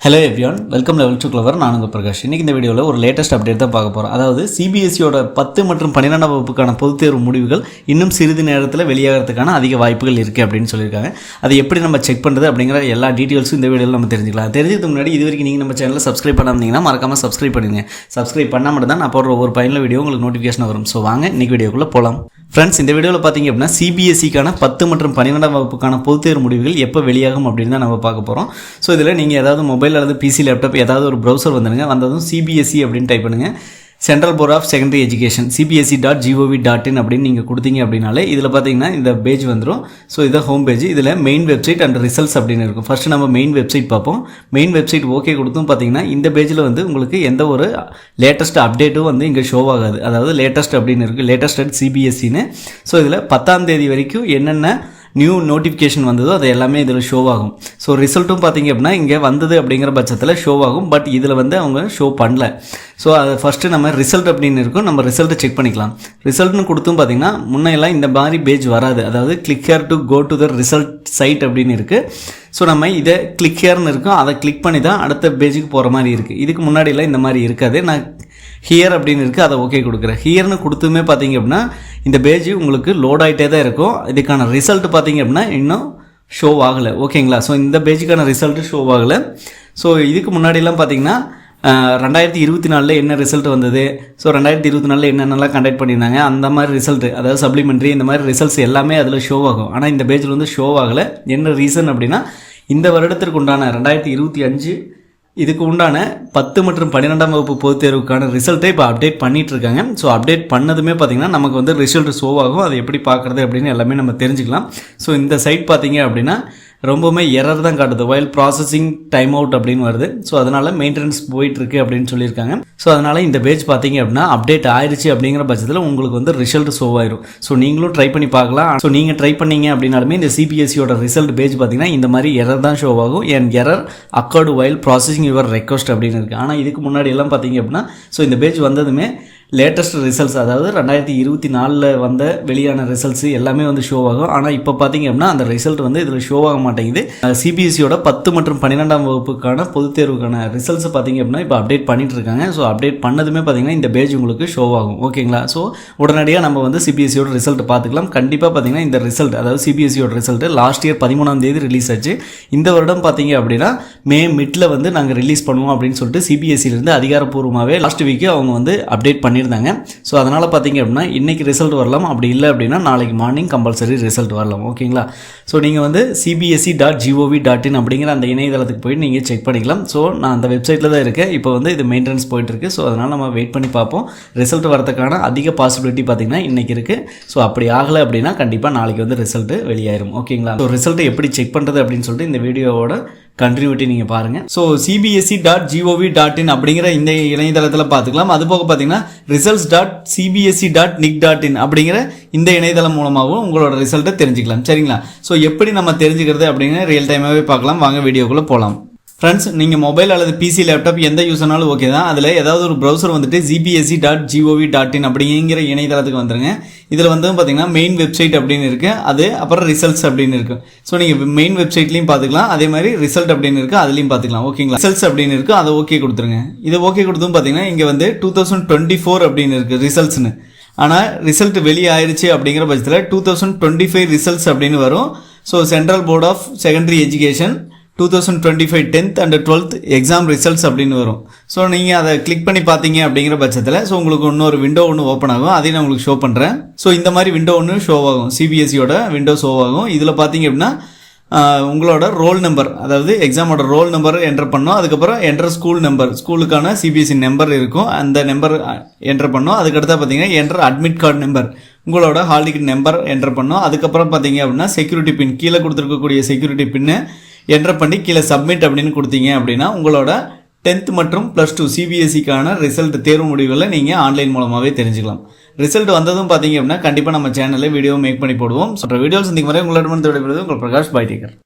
Hello everyone, welcome level 2 clever. நான் உங்கள் பிரகாஷ். இன்றைக்கி இந்த வீடியோவில் ஒரு லேட்டஸ்ட் அப்டேட் தான் பார்க்க போகிறோம். அதாவது சிபிஎஸ்சியோட 10 மற்றும் 12ஆம் வகுப்புக்கான பொதுத் தேர்வு முடிவுகள் இன்னும் சிறிது நேரத்தில் வெளியாகிறதுக்கான அதிக வாய்ப்புகள் இருக்குது அப்படின்னு சொல்லியிருக்காங்க. அதை எப்படி நம்ம செக் பண்ணுறது அப்படிங்கிற எல்லா டீட்டெயில்ஸும் இந்த வீடியோவில் நம்ம தெரிஞ்சுக்கலாம். தெரிஞ்சதுக்கு முன்னாடி இது வரைக்கும் நீங்கள் நம்ம சேனலில் சப்ஸ்கிரைப் பண்ணாமல் மறக்காமல் சப்ஸ்கிரைப் பண்ணுங்க. சப்ஸ்கிரைப் பண்ணால் மட்டும் தான் நான் போடுற ஒரு பயனுள்ள வீடியோ உங்களுக்கு நோட்டிஃபிகேஷன் வரும். ஸோ வாங்க இன்றைக்கி வீடியோக்குள்ளே போகலாம். ஃப்ரெண்ட்ஸ், இந்த வீடியோவில் பார்த்தீங்க அப்படின்னா சிபிஎஸ்சிக்கான 10 மற்றும் 12ஆம் வகுப்புக்கான பொதுத் தேர்வு முடிவுகள் எப்போ வெளியாகும் அப்படின்னு தான் நம்ம பார்க்க போகிறோம். ஸோ இதில் நீங்கள் ஏதாவது மொபைல் அல்லது பிசி லேப்டாப் ஏதாவது ஒரு ப்ரௌசர் வந்துடுங்க. வந்ததும் சிபிஎஸ்சி அப்படின்னு டைப் பண்ணுங்கள். Central board of secondary education cbse.gov.in அப்படின்னு நீங்கள் கொடுத்தீங்க அப்படின்னாலே இதில் பார்த்தீங்கன்னா இந்த பேஜ் வந்துடும். ஸோ இதை ஹோம் பேஜ். இதில் மெயின் வெப்சைட் அண்ட் ரிசல்ட்ஸ் அப்படின்னு இருக்கும். ஃபஸ்ட்டு நம்ம மெயின் வெப்சைட் பார்ப்போம். மெயின் வெப்சைட் ஓகே கொடுத்தும் பார்த்தீங்கன்னா இந்த பேஜில் வந்து உங்களுக்கு எந்த ஒரு லேட்டஸ்ட் அப்டேட்டும் வந்து இங்கே ஷோ ஆகாது. அதாவது லேட்டஸ்ட் அப்படின்னு இருக்குது, லேட்டஸ்ட் அட் சிபிஎஸ்சின்னு. ஸோ இதில் 10ஆம் தேதி வரைக்கும் என்னென்ன நியூ நோட்டிஃபிகேஷன் வந்ததோ அது எல்லாமே இதில் ஷோ ஆகும். ஸோ ரிசல்ட்டும் பார்த்தீங்க அப்படின்னா இங்கே வந்தது அப்படிங்கிற பட்சத்தில் ஷோ ஆகும். பட் இதில் வந்து அவங்க ஷோ பண்ணல. ஸோ அதை ஃபஸ்ட்டு நம்ம ரிசல்ட் அப்படின்னு இருக்கும், நம்ம ரிசல்ட்டை செக் பண்ணிக்கலாம். ரிசல்ட்னு கொடுத்தும் பார்த்தீங்கன்னா முன்னையெல்லாம் இந்த மாதிரி பேஜ் வராது. அதாவது click here to go to the result site அப்படின்னு இருக்குது. ஸோ நம்ம இதை கிளிக் ஹியர்னு இருக்கும், அதை கிளிக் பண்ணி தான் அடுத்த பேஜுக்கு போகிற மாதிரி இருக்குது. இதுக்கு முன்னாடியெல்லாம் இந்த மாதிரி இருக்காது. நான் ஹியர் அப்படின்னு இருக்குது, அதை ஓகே கொடுக்குறேன். ஹியர்னு கொடுத்துமே பார்த்தீங்க அப்படின்னா இந்த பேஜ் உங்களுக்கு லோட் ஆகிட்டே தான் இருக்கும். இதுக்கான ரிசல்ட் பார்த்தீங்க அப்படின்னா இன்னும் ஷோ ஆகலை. ஓகேங்களா? ஸோ இந்த பேஜுக்கான ரிசல்ட்டு ஷோ ஆகலை. ஸோ இதுக்கு முன்னாடிலாம் பார்த்தீங்கன்னா 2024 என்ன ரிசல்ட் வந்தது, ஸோ 2024 என்னென்னலாம் கண்டக்ட் பண்ணியிருந்தாங்க அந்த மாதிரி ரிசல்ட்டு, அதாவது சப்ளிமெண்ட்ரி இந்த மாதிரி ரிசல்ட்ஸ் எல்லாமே அதில் ஷோ ஆகும். ஆனால் இந்த பேஜில் வந்து ஷோ ஆகலை. என்ன ரீசன் அப்படின்னா இந்த வருடத்திற்கு உண்டான 2025 இதுக்கு உண்டான 10 மற்றும் 12ஆம் வகுப்பு பொதுத் தேர்வுக்கான ரிசல்ட்டை இப்போ அப்டேட் பண்ணிகிட்டு இருக்காங்க. ஸோ அப்டேட் பண்ணதுமே பார்த்திங்கன்னா நமக்கு வந்து ரிசல்ட் ஷோ ஆகும். அது எப்படி பார்க்குறது அப்படின்னு எல்லாமே நம்ம தெரிஞ்சுக்கலாம். ஸோ இந்த சைட் பார்த்திங்க அப்படின்னா ரொம்பவுமே எரர் தான் காட்டுது. வைல் ப்ராசஸிங் டைம் அவுட் அப்படின்னு வருது. ஸோ அதனால் மெயின்டெனன்ஸ் போயிட்டுருக்கு அப்படின்னு சொல்லியிருக்காங்க. ஸோ அதனால் இந்த பேஜ் பார்த்தீங்க அப்படின்னா அப்டேட் ஆயிடுச்சு அப்படிங்கிற பட்சத்தில் உங்களுக்கு வந்து ரிசல்ட் ஷோ ஆயிரும். ஸோ நீங்களும் ட்ரை பண்ணி பார்க்கலாம். ஸோ நீங்கள் ட்ரை பண்ணீங்க அப்படின்னாலுமே இந்த சிபிஎஸ்சியோட ரிசல்ட் பேஜ் பார்த்தீங்கன்னா இந்த மாதிரி எரர் தான் ஷோ ஆகும். An error occurred while processing your request அப்படின்னு இருக்குது. ஆனால் இதுக்கு முன்னாடி எல்லாம் பார்த்தீங்க அப்படின்னா ஸோ இந்த பேஜ் வந்ததுமே லேட்டஸ்ட் ரிசல்ட்ஸ், அதாவது 2024 வந்த வெளியான ரிசல்ட்ஸ் எல்லாமே வந்து ஷோ ஆகும். ஆனால் இப்போ பார்த்தீங்க அப்படின்னா அந்த ரிசல்ட் வந்து இதில் ஷோ ஆக மாட்டேங்குது. சிபிஎஸ்சியோட 10 மற்றும் 12ஆம் வகுப்புக்கான பொதுத் தேர்வுக்கான ரிசல்ட்ஸ் பார்த்தீங்க அப்படின்னா இப்போ அப்டேட் பண்ணிட்டு இருக்காங்க. ஸோ அப்டேட் பண்ணதுமே பார்த்தீங்கன்னா இந்த பேஜ் உங்களுக்கு ஷோ ஆகும். ஓகேங்களா? ஸோ உடனடியாக நம்ம வந்து சிபிஎஸ்சியோட ரிசல்ட் பார்த்துக்கலாம். கண்டிப்பாக பார்த்தீங்கன்னா இந்த ரிசல்ட், அதாவது சிபிஎஸ்சியோட ரிசல்ட் லாஸ்ட் இயர் 13ஆம் தேதி ரிலீஸ் ஆச்சு. இந்த வருடம் பார்த்தீங்க அப்படின்னா மே மிட்ல வந்து நாங்கள் ரிலீஸ் பண்ணுவோம் அப்படின்னு சொல்லிட்டு சிபிஎஸ்சிலேருந்து அதிகாரப்பூர்வமாகவே லாஸ்ட் வீக்கு அவங்க வந்து அப்டேட் பண்ணியிருந்தாங்க. ஸோ அதனால் பார்த்தீங்க அப்படின்னா இன்றைக்கி ரிசல்ட் வரலாம், அப்படி இல்லை அப்படின்னா நாளைக்கு மார்னிங் கம்பல்சரி ரிசல்ட் வரலாம். ஓகேங்களா? ஸோ நீங்கள் வந்து cbse.gov.in அப்படிங்கிற அந்த இணையதளத்துக்கு போய் நீங்கள் செக் பண்ணிக்கலாம். ஸோ நான் அந்த வெப்சைட்டில் தான் இருக்கேன். இப்போ வந்து இது மெயின்டெனன்ஸ் போயிட்டுருக்கு. ஸோ அதனால் நம்ம வெயிட் பண்ணி பார்ப்போம். ரிசல்ட் வரதுக்கான அதிக பாசிபிலிட்டி பார்த்திங்கன்னா இன்றைக்கி இருக்குது. ஸோ அப்படி ஆகலை அப்படின்னா கண்டிப்பாக நாளைக்கு வந்து ரிசல்ட்டு வெளியாயிரும். ஓகேங்களா? ஸோ ரிசல்ட்டை எப்படி செக் பண்ணுறது அப்படின்னு சொல்லிட்டு இந்த வீடியோவோட கண்டினியூட்டி நீங்கள் பாருங்கள். ஸோ cbse.gov.in அப்படிங்கிற இந்த இணையதளத்தில் பார்த்துக்கலாம். அது போக பார்த்தீங்கன்னா results.cbse.nic.in அப்படிங்கிற இந்த இணையதளம் மூலமாகவும் உங்களோட ரிசல்ட்டை தெரிஞ்சுக்கலாம். சரிங்களா? ஸோ எப்படி நம்ம தெரிஞ்சுக்கிறது அப்படிங்கிற ரியல் டைமாகவே பார்க்கலாம். வாங்க வீடியோக்குள்ளே போகலாம். ஃப்ரெண்ட்ஸ், நீங்கள் மொபைல் அல்லது பிசி லேப்டாப் எந்த யூஸ்னாலும் ஓகே தான். அதில் ஏதாவது ஒரு ப்ரௌசர் வந்துட்டு cbse.gov.in அப்படிங்கிற இணையதளத்துக்கு வந்துருங்க. இதில் வந்து பார்த்தீங்கன்னா மெயின் வெப்சைட் அப்படின்னு இருக்குது, அது அப்புறம் ரிசல்ட்ஸ் அப்படின்னு இருக்குது. ஸோ நீங்கள் மெயின் வெப்சைட்லையும் பார்த்துக்கலாம், அதே மாதிரி ரிசல்ட் அப்படின்னு இருக்குது அதுலேயும் பார்த்துக்கலாம். ஓகேங்களா? ரிசல்ட்ஸ் அப்படின்னு இருக்குது, அதை ஓகே கொடுத்துருங்க. இது ஓகே கொடுத்தும் பார்த்தீங்கன்னா இங்கே வந்து 2024 அப்படின்னு இருக்குது ரிசல்ட்ஸ்னு. ஆனால் ரிசல்ட் வெளியே ஆயிடுச்சு அப்படிங்கிற பட்சத்தில் 2025 ரிசல்ட்ஸ் அப்படின்னு வரும். So central board of secondary education 2025 10th and 12th exam results அப்படின்னு வரும். ஸோ நீங்கள் அதை கிளிக் பண்ணி பார்த்தீங்க அப்படிங்கிற பட்சத்தில் ஸோ உங்களுக்கு இன்னொரு விண்டோ ஒன்று ஓப்பன் ஆகும். அதையும் நான் உங்களுக்கு ஷோ பண்ணுறேன். ஸோ இந்த மாதிரி விண்டோ ஒன்று ஷோ ஆகும், சிபிஎஸ்சியோட விண்டோ ஷோ ஆகும். இதில் பார்த்தீங்க அப்படின்னா உங்களோட ரோல் நம்பர், அதாவது எக்ஸாமோட ரோல் நம்பர் என்டர் பண்ணோம். அதுக்கப்புறம் என்டர் ஸ்கூல் நம்பர், ஸ்கூலுக்கான சிபிஎஸ்சி நம்பர் இருக்கும், அந்த நம்பர் என்டர் பண்ணோம். அதுக்கடுத்து பார்த்தீங்கன்னா என்டர் அட்மிட் கார்டு நம்பர், உங்களோட ஹால் டிக்கெட் நம்பர் என்டர் பண்ணோம். அதுக்கப்புறம் பார்த்தீங்க அப்படின்னா செக்யூரிட்டி பின், கீழே கொடுத்துருக்கக்கூடிய செக்யூரிட்டி பின்னு என்டர் பண்ணி கீழே சப்மிட் அப்படின்னு கொடுத்தீங்க அப்படின்னா உங்களோட 10th மற்றும் +2 சிபிஎஸ்சிக்கான ரிசல்ட் தேர்வு முடிவுகளை நீங்கள் ஆன்லைன் மூலமாகவே தெரிஞ்சுக்கலாம். ரிசல்ட் வந்ததும் பார்த்தீங்க அப்படின்னா கண்டிப்பாக நம்ம சேனலில் வீடியோ மேக் பண்ணி போடுவோம். ஸோ வீடியோஸ் சந்திக்கும் வரை உங்களிடமிருந்து விடைபெறுவது உங்கள் பிரகாஷ். By taker.